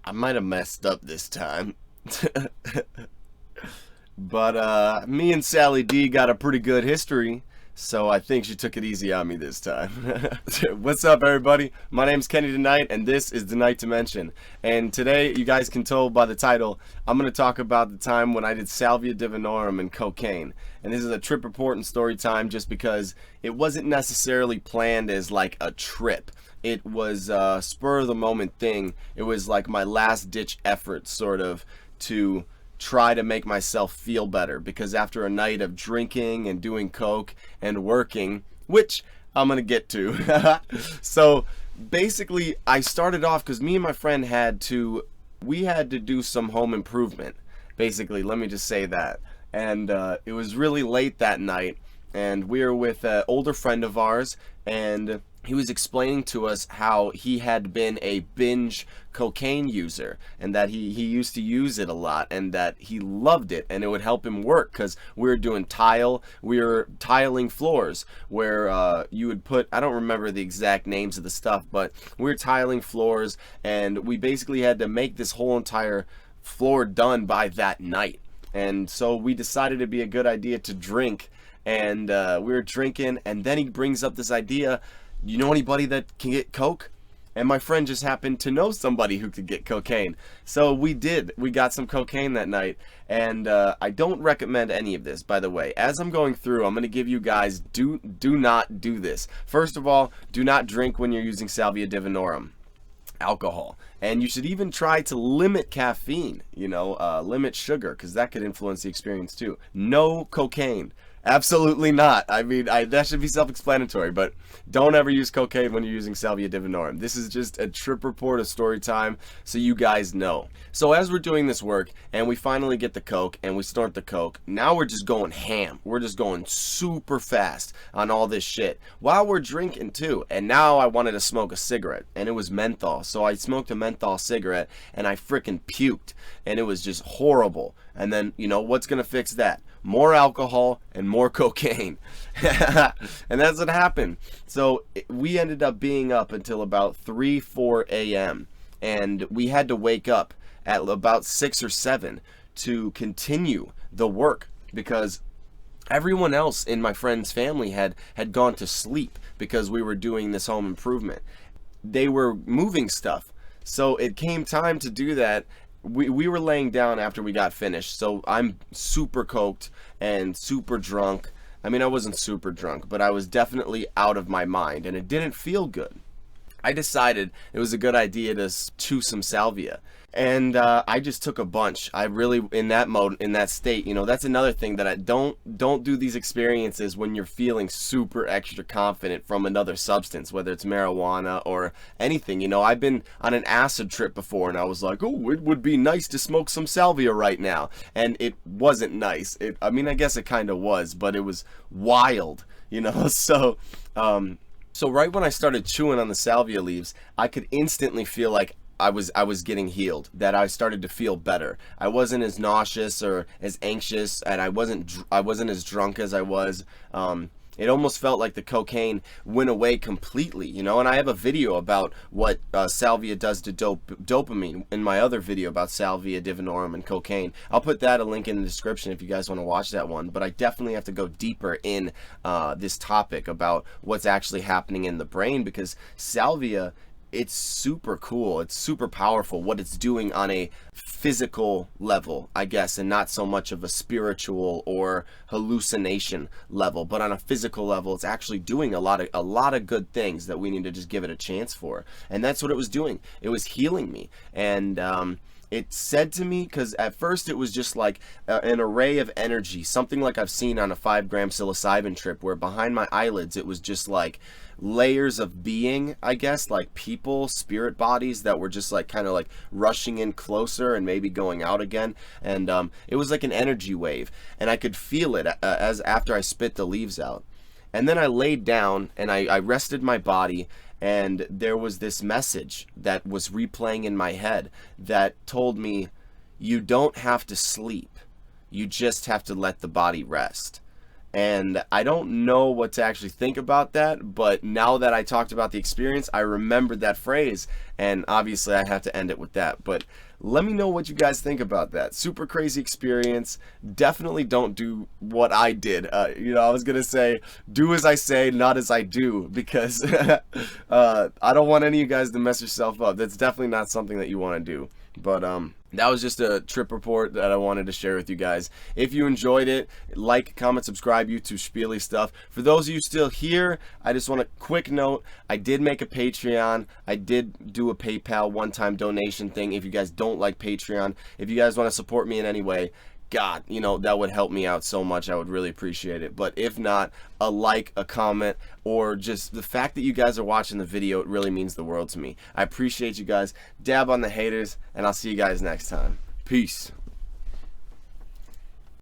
I might have messed up this time. But me and Sally D got a pretty good history, so I think she took it easy on me this time. What's up, everybody? My name's Kenny Tonight, and this is The Night Dimension. And today, you guys can tell by the title, I'm going to talk about the time when I did Salvia Divinorum and cocaine. And this is a trip report and story time just because it wasn't necessarily planned as like a trip. It was a spur of the moment thing. It was like my last ditch effort, sort of, to try to make myself feel better, because after a night of drinking and doing coke and working, which I'm gonna get to, so basically I started off because me and my friend had to do some home improvement, basically, let me just say that. And it was really late that night, and we were with an older friend of ours, and he was explaining to us how he had been a binge cocaine user, and that he used to use it a lot, and that he loved it, and it would help him work, because we were tiling floors where you would put, I don't remember the exact names of the stuff, but we were tiling floors, and we basically had to make this whole entire floor done by that night. And so we decided it'd be a good idea to drink, and we were drinking, and then he brings up this idea, you know anybody that can get coke? And my friend just happened to know somebody who could get cocaine. So we got some cocaine that night. And I don't recommend any of this, by the way. As I'm going through, I'm going to give you guys, do not do this. First of all, do not drink when you're using Salvia Divinorum alcohol. And you should even try to limit caffeine, limit sugar, because that could influence the experience too. No cocaine. Absolutely not. I mean, that should be self-explanatory, but don't ever use cocaine when you're using Salvia Divinorum. This is just a trip report, a story time, so you guys know. So as we're doing this work, and we finally get the coke, and we snort the coke, now we're just going ham. We're just going super fast on all this shit, while we're drinking too. And now I wanted to smoke a cigarette, and it was menthol. So I smoked a menthol cigarette, and I frickin' puked, and it was just horrible. And then, what's gonna fix that? More alcohol and more cocaine. And that's what happened. So we ended up being up until about 3-4 a.m. and we had to wake up at about 6 or 7 to continue the work, because everyone else in my friend's family had gone to sleep because we were doing this home improvement. They were moving stuff, so it came time to do that. We were laying down after we got finished, so I'm super coked and super drunk. I mean, I wasn't super drunk, but I was definitely out of my mind, and it didn't feel good. I decided it was a good idea to chew some salvia, and I just took a bunch. I really, in that mode, in that state, that's another thing that I don't do these experiences when you're feeling super extra confident from another substance, whether it's marijuana or anything. I've been on an acid trip before, and I was like, oh, it would be nice to smoke some salvia right now, and it wasn't nice. I mean, I guess it kind of was, but it was wild, So right when I started chewing on the salvia leaves, I could instantly feel like I was getting healed, that I started to feel better. I wasn't as nauseous or as anxious, and I wasn't as drunk as I was. It almost felt like the cocaine went away completely, and I have a video about what salvia does to dopamine in my other video about Salvia Divinorum and cocaine. I'll put that a link in the description if you guys want to watch that one, but I definitely have to go deeper in this topic about what's actually happening in the brain, because salvia, it's super cool, it's super powerful what it's doing on a physical level, I guess, and not so much of a spiritual or hallucination level, but on a physical level, it's actually doing a lot of good things that we need to just give it a chance for. And that's what it was doing. It was healing me. And it said to me, because at first it was just like an array of energy, something like I've seen on a 5-gram psilocybin trip, where behind my eyelids it was just like layers of being, I guess, like people, spirit bodies that were just like kind of like rushing in closer and maybe going out again. And it was like an energy wave, and I could feel it as after I spit the leaves out. And then I laid down and I rested my body, and there was this message that was replaying in my head that told me, you don't have to sleep, you just have to let the body rest. And I don't know what to actually think about that, but now that I talked about the experience, I remembered that phrase, and obviously I have to end it with that. But let me know what you guys think about that. Super crazy experience. Definitely don't do what I did. I was gonna say, do as I say, not as I do, because I don't want any of you guys to mess yourself up. That's definitely not something that you want to do. But that was just a trip report that I wanted to share with you guys. If you enjoyed it, like, comment, subscribe, YouTube spiely stuff. For those of you still here, I just want a quick note. I did make a Patreon. I did do a PayPal one-time donation thing. If you guys don't like Patreon, if you guys want to support me in any way, God, that would help me out so much. I would really appreciate it. But if not, a like, a comment, or just the fact that you guys are watching the video, it really means the world to me. I appreciate you guys. Dab on the haters, and I'll see you guys next time. Peace.